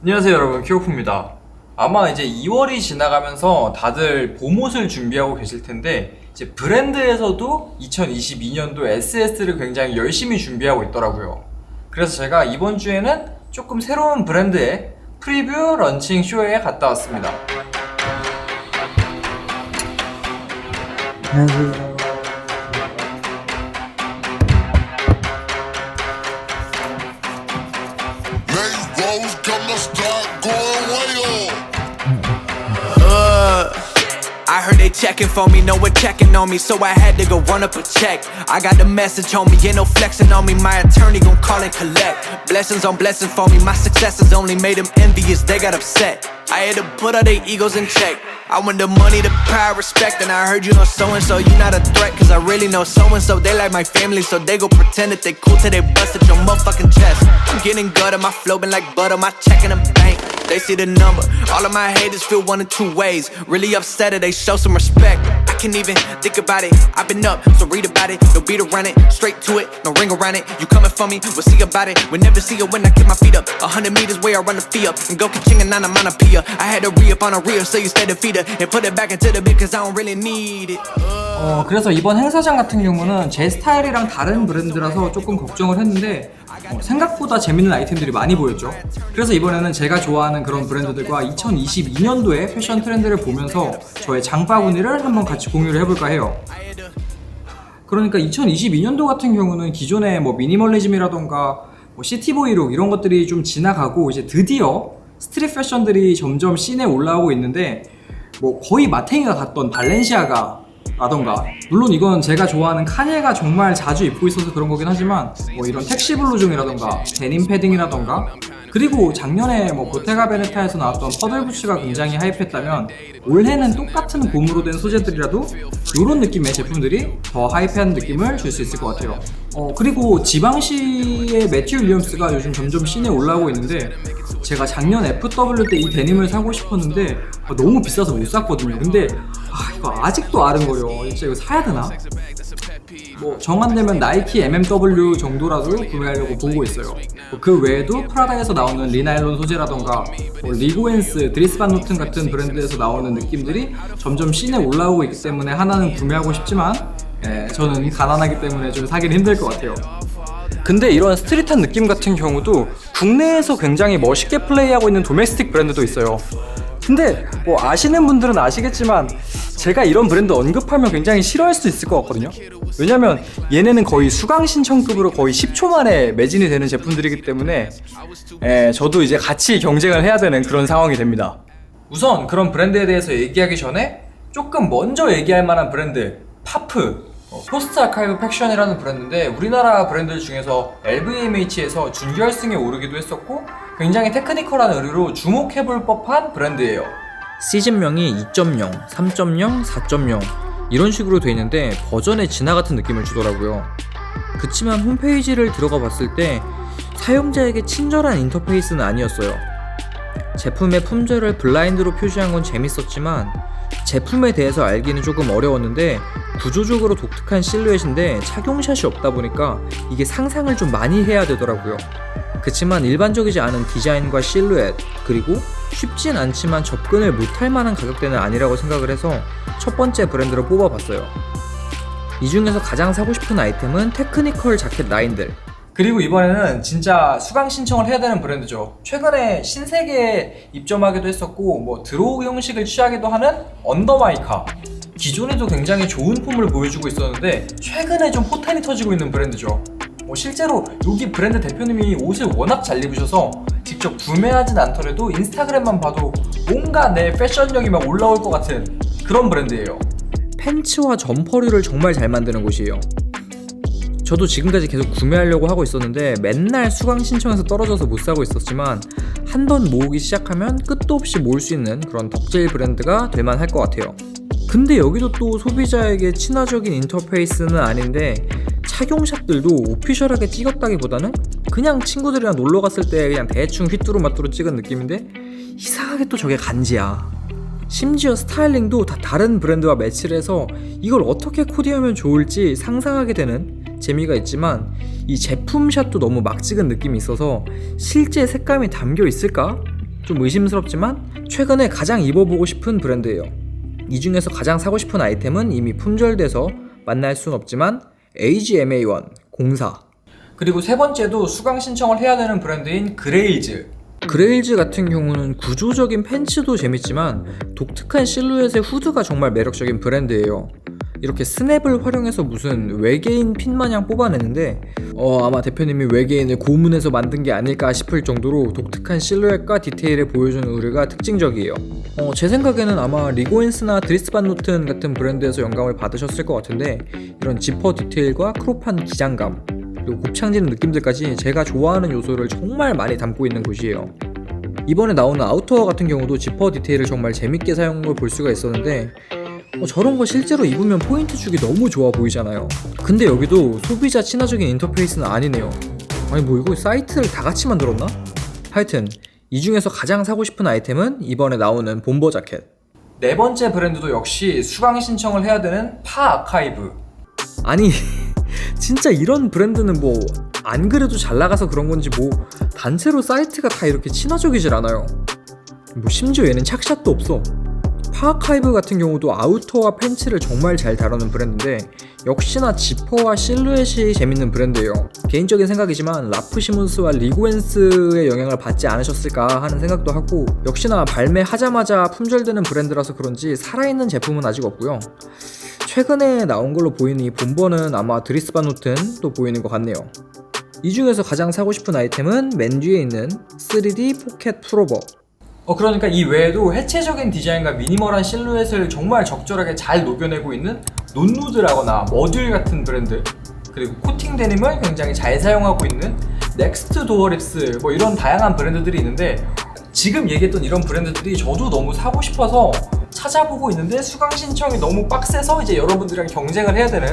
안녕하세요 여러분, 키오프입니다. 아마 이제 2월이 지나가면서 다들 봄옷을 준비하고 계실 텐데 이제 브랜드에서도 2022년도 SS를 굉장히 열심히 준비하고 있더라고요. 그래서 제가 이번 주에는 조금 새로운 브랜드의 프리뷰 런칭 쇼에 갔다 왔습니다. 안녕하세요. Rose gonna start going way on. I heard they checking for me, no one checking on me, so I had to go run up a check. I got the message on me, ain't no flexing on me, my attorney gon' call and collect. Blessings on blessings for me, my successes only made them envious, they got upset. I had to put all their egos in check. I want the money, the power, respect, and I heard you know so-and-so, you not a threat, cause I really know so-and-so, they like my family, so they go pretend that they cool till they bust at your motherfucking chest. I'm getting gutter, my flow been like butter, my check in the bank. They see the number, all of my haters feel one of two ways. Really upset, they show some respect. I can't even think about it. I've been up, so read about it. No beat around it, straight to it, no ring around it. You coming for me, we'll see about it. We'll never see it when I get my feet up. 100 meters where I run the fee up. And go ka-ching and I'm on a pia. I had to re-up on a reel, so you stay the feeder. And put it back into the beat, cause I don't really need it. 그래서 이번 행사장 같은 경우는 제 스타일이랑 다른 브랜드라서 조금 걱정을 했는데 생각보다 재밌는 아이템들이 많이 보였죠. 그래서 이번에는 제가 좋아하는 그런 브랜드들과 2022년도의 패션 트렌드를 보면서 저의 장바구니를 한번 같이 공유를 해볼까 해요. 그러니까 2022년도 같은 경우는 기존의 뭐 미니멀리즘이라던가 뭐 시티보이룩 이런 것들이 좀 지나가고 이제 드디어 스트릿 패션들이 점점 씬에 올라오고 있는데 뭐 거의 마탱이가 갔던 발렌시아가 라던가, 물론 이건 제가 좋아하는 카니에가 정말 자주 입고 있어서 그런 거긴 하지만 뭐 이런 택시 블루종이라던가 데님 패딩이라던가, 그리고 작년에 뭐 보테가 베네타에서 나왔던 퍼들부츠가 굉장히 하이프했다면 올해는 똑같은 곰으로 된 소재들이라도 이런 느낌의 제품들이 더 하이프한 느낌을 줄 수 있을 것 같아요. 그리고 지방시의 매튜 윌리엄스가 요즘 점점 씬에 올라오고 있는데 제가 작년 FW 때 이 데님을 사고 싶었는데 너무 비싸서 못 샀거든요. 근데 이거 아직도 아른거려. 진짜 이거 사야 되나? 뭐 정한되면 나이키 MMW 정도라도 구매하려고 보고 있어요. 그 외에도 프라다에서 나오는 리나일론 소재라던가 리고엔스, 드리스 반 노튼 같은 브랜드에서 나오는 느낌들이 점점 씬에 올라오고 있기 때문에 하나는 구매하고 싶지만 저는 가난하기 때문에 좀 사기는 힘들 것 같아요. 근데 이런 스트릿한 느낌 같은 경우도 국내에서 굉장히 멋있게 플레이하고 있는 도메스틱 브랜드도 있어요. 근데 뭐 아시는 분들은 아시겠지만 제가 이런 브랜드 언급하면 굉장히 싫어할 수도 있을 것 같거든요. 왜냐면 얘네는 거의 수강 신청급으로 거의 10초 만에 매진이 되는 제품들이기 때문에 저도 이제 같이 경쟁을 해야 되는 그런 상황이 됩니다. 우선 그런 브랜드에 대해서 얘기하기 전에 조금 먼저 얘기할 만한 브랜드, 파프 포스트 아카이브 팩션이라는 브랜드인데 우리나라 브랜드 중에서 LVMH에서 준결승에 오르기도 했었고 굉장히 테크니컬한 의류로 주목해볼 법한 브랜드예요. 시즌명이 2.0, 3.0, 4.0 이런 식으로 돼 있는데 버전의 진화 같은 느낌을 주더라고요. 그치만 홈페이지를 들어가 봤을 때 사용자에게 친절한 인터페이스는 아니었어요. 제품의 품절을 블라인드로 표시한 건 재밌었지만 제품에 대해서 알기는 조금 어려웠는데 구조적으로 독특한 실루엣인데 착용샷이 없다 보니까 이게 상상을 좀 많이 해야 되더라고요. 그치만 일반적이지 않은 디자인과 실루엣, 그리고 쉽진 않지만 접근을 못할 만한 가격대는 아니라고 생각을 해서 첫 번째 브랜드로 뽑아봤어요. 이 중에서 가장 사고 싶은 아이템은 테크니컬 자켓 라인들, 그리고 이번에는 진짜 수강 신청을 해야 되는 브랜드죠. 최근에 신세계에 입점하기도 했었고 뭐 드로우 형식을 취하기도 하는 언더마이카, 기존에도 굉장히 좋은 폼을 보여주고 있었는데 최근에 좀 포텐이 터지고 있는 브랜드죠. 실제로 여기 브랜드 대표님이 옷을 워낙 잘 입으셔서 직접 구매하진 않더라도 인스타그램만 봐도 뭔가 내 패션력이 막 올라올 것 같은 그런 브랜드예요. 팬츠와 점퍼류를 정말 잘 만드는 곳이에요. 저도 지금까지 계속 구매하려고 하고 있었는데 맨날 수강 신청해서 떨어져서 못 사고 있었지만 한번 모으기 시작하면 끝도 없이 모을 수 있는 그런 덕질 브랜드가 될만 할 것 같아요. 근데 여기도 또 소비자에게 친화적인 인터페이스는 아닌데 착용샷들도 오피셜하게 찍었다기보다는 그냥 친구들이랑 놀러 갔을 때 그냥 대충 휘뚜루마뚜루 찍은 느낌인데 이상하게 또 저게 간지야. 심지어 스타일링도 다 다른 브랜드와 매치를 해서 이걸 어떻게 코디하면 좋을지 상상하게 되는 재미가 있지만 이 제품샷도 너무 막 찍은 느낌이 있어서 실제 색감이 담겨 있을까? 좀 의심스럽지만 최근에 가장 입어보고 싶은 브랜드예요. 이 중에서 가장 사고 싶은 아이템은 이미 품절돼서 만날 순 없지만 AGMA1 04. 그리고 세 번째도 수강 신청을 해야 되는 브랜드인 그레일즈. 그레일즈 같은 경우는 구조적인 팬츠도 재밌지만 독특한 실루엣의 후드가 정말 매력적인 브랜드예요. 이렇게 스냅을 활용해서 무슨 외계인 핀 마냥 뽑아내는데 아마 대표님이 외계인을 고문해서 만든 게 아닐까 싶을 정도로 독특한 실루엣과 디테일을 보여주는 의류가 특징적이에요. 제 생각에는 아마 리고인스나 드리스반 노튼 같은 브랜드에서 영감을 받으셨을 것 같은데 이런 지퍼 디테일과 크롭한 기장감 그리고 곱창지는 느낌들까지 제가 좋아하는 요소를 정말 많이 담고 있는 곳이에요. 이번에 나오는 아우터웨어 같은 경우도 지퍼 디테일을 정말 재밌게 사용한 걸 볼 수가 있었는데 저런 거 실제로 입으면 포인트 주기 너무 좋아 보이잖아요. 근데 여기도 소비자 친화적인 인터페이스는 아니네요. 아니 뭐 이거 사이트를 다 같이 만들었나? 하여튼 이 중에서 가장 사고 싶은 아이템은 이번에 나오는 bomber 자켓. 네 번째 브랜드도 역시 수강 신청을 해야 되는 파 아카이브. 아니 진짜 이런 브랜드는 뭐 안 그래도 잘 나가서 그런 건지 뭐 단체로 사이트가 다 이렇게 친화적이질 않아요. 뭐 심지어 얘는 착샷도 없어. 파아카이브 같은 경우도 아우터와 팬츠를 정말 잘 다루는 브랜드인데 역시나 지퍼와 실루엣이 재밌는 브랜드예요. 개인적인 생각이지만 라프 시몬스와 리고엔스의 영향을 받지 않으셨을까 하는 생각도 하고 역시나 발매하자마자 품절되는 브랜드라서 그런지 살아있는 제품은 아직 없고요. 최근에 나온 걸로 보이는 이 본버는 아마 드리스반 노튼 또 보이는 것 같네요. 이 중에서 가장 사고 싶은 아이템은 맨 뒤에 있는 3D 포켓 풀오버. 그러니까 이 외에도 해체적인 디자인과 미니멀한 실루엣을 정말 적절하게 잘 녹여내고 있는 논누드라거나 머듈 같은 브랜드, 그리고 코팅 데님을 굉장히 잘 사용하고 있는 넥스트 도어립스 뭐 이런 다양한 브랜드들이 있는데 지금 얘기했던 이런 브랜드들이 저도 너무 사고 싶어서 찾아보고 있는데 수강 신청이 너무 빡세서 이제 여러분들이랑 경쟁을 해야 되는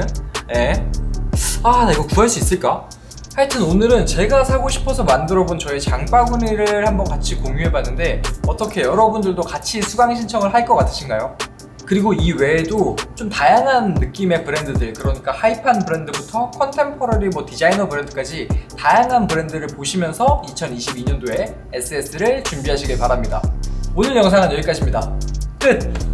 나 이거 구할 수 있을까? 하여튼 오늘은 제가 사고 싶어서 만들어본 저의 장바구니를 한번 같이 공유해봤는데 어떻게 여러분들도 같이 수강 신청을 할 것 같으신가요? 그리고 이 외에도 좀 다양한 느낌의 브랜드들, 그러니까 하이판 브랜드부터 컨템포러리 뭐 디자이너 브랜드까지 다양한 브랜드를 보시면서 2022년도에 SS를 준비하시길 바랍니다. 오늘 영상은 여기까지입니다. 끝!